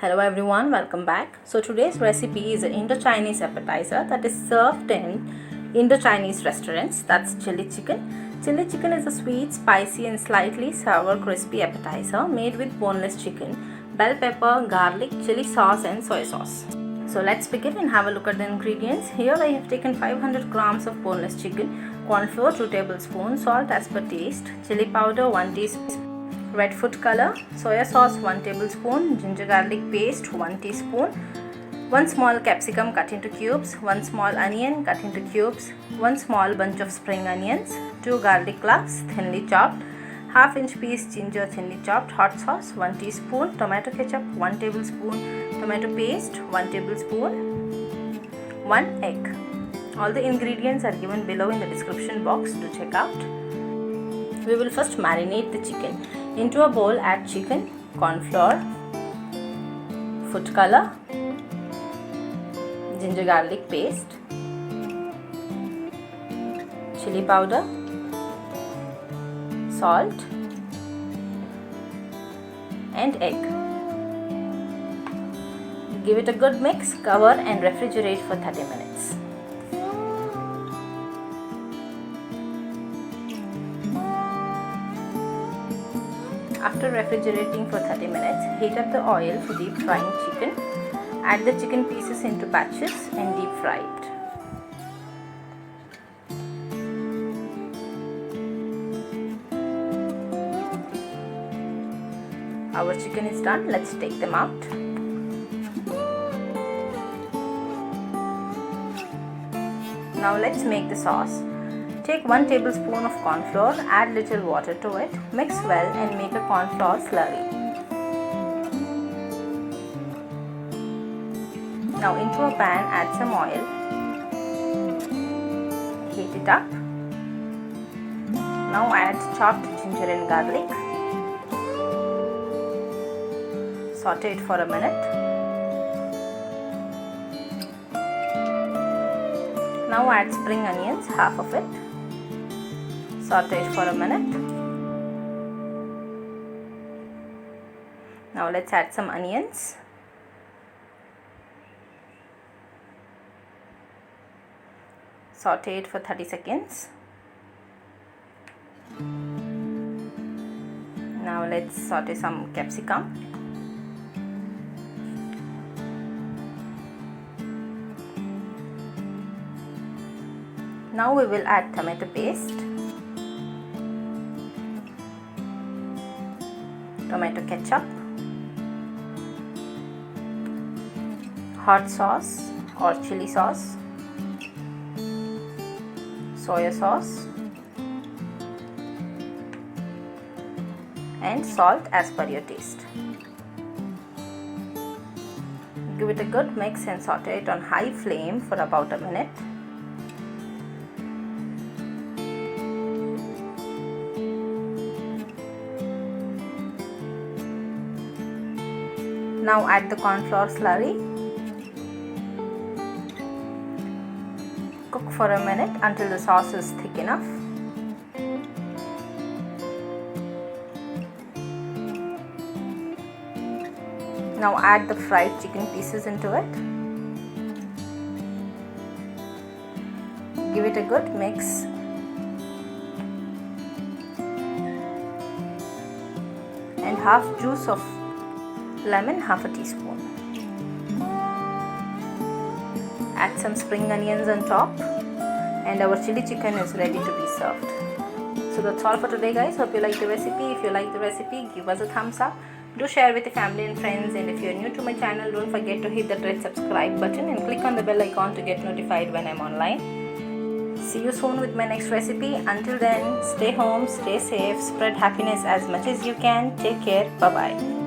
Hello everyone, welcome back. So today's recipe is an Indo-Chinese appetizer that is served in Indo-Chinese restaurants. That's chili chicken. Chili chicken is a sweet, spicy and slightly sour crispy appetizer made with boneless chicken, bell pepper, garlic, chili sauce and soy sauce. So let's begin and have a look at the ingredients. Here I have taken 500 grams of boneless chicken, corn flour 2 tablespoons, salt as per taste, chili powder 1 teaspoon, red food color, soya sauce 1 tablespoon, ginger garlic paste 1 teaspoon, 1 small capsicum cut into cubes, 1 small onion cut into cubes, 1 small bunch of spring onions, 2 garlic cloves thinly chopped, half inch piece ginger thinly chopped, hot sauce 1 teaspoon, tomato ketchup 1 tablespoon, tomato paste 1 tablespoon, 1 egg. All the ingredients are given below in the description box to check out. We will first marinate the chicken. Into a bowl add chicken, corn flour, food color, ginger garlic paste, chili powder, salt and egg. Give it a good mix, cover and refrigerate for 30 minutes. After refrigerating for 30 minutes, heat up the oil for deep frying chicken. Add the chicken pieces into batches and deep fry it. Our chicken is done. Let's take them out. Now let's make the sauce. Take 1 tablespoon of corn flour, add little water to it, mix well and make a corn flour slurry. Now into a pan add some oil, heat it up. Now add chopped ginger and garlic. Saute it for a minute. Now add spring onions, half of it. Saute it for a minute. Now let's add some onions. Saute it for 30 seconds. Now let's saute some capsicum. Now we will add tomato paste, tomato ketchup, hot sauce or chili sauce, soy sauce and salt as per your taste. Give it a good mix and saute it on high flame for about a minute. Now add the corn flour slurry. Cook for a minute until the sauce is thick enough. Now add the fried chicken pieces into it. Give it a good mix. And half juice of lemon, half a teaspoon. Add some spring onions on top and our chili chicken is ready to be served. So that's all for today guys. Hope you like the recipe. If you like the recipe, give us a thumbs up. Do share with your family and friends, and if you are new to my channel, don't forget to hit that red subscribe button and click on the bell icon to get notified when I'm online. See you soon with my next recipe. Until then, stay home, stay safe, spread happiness as much as you can. Take care. Bye bye.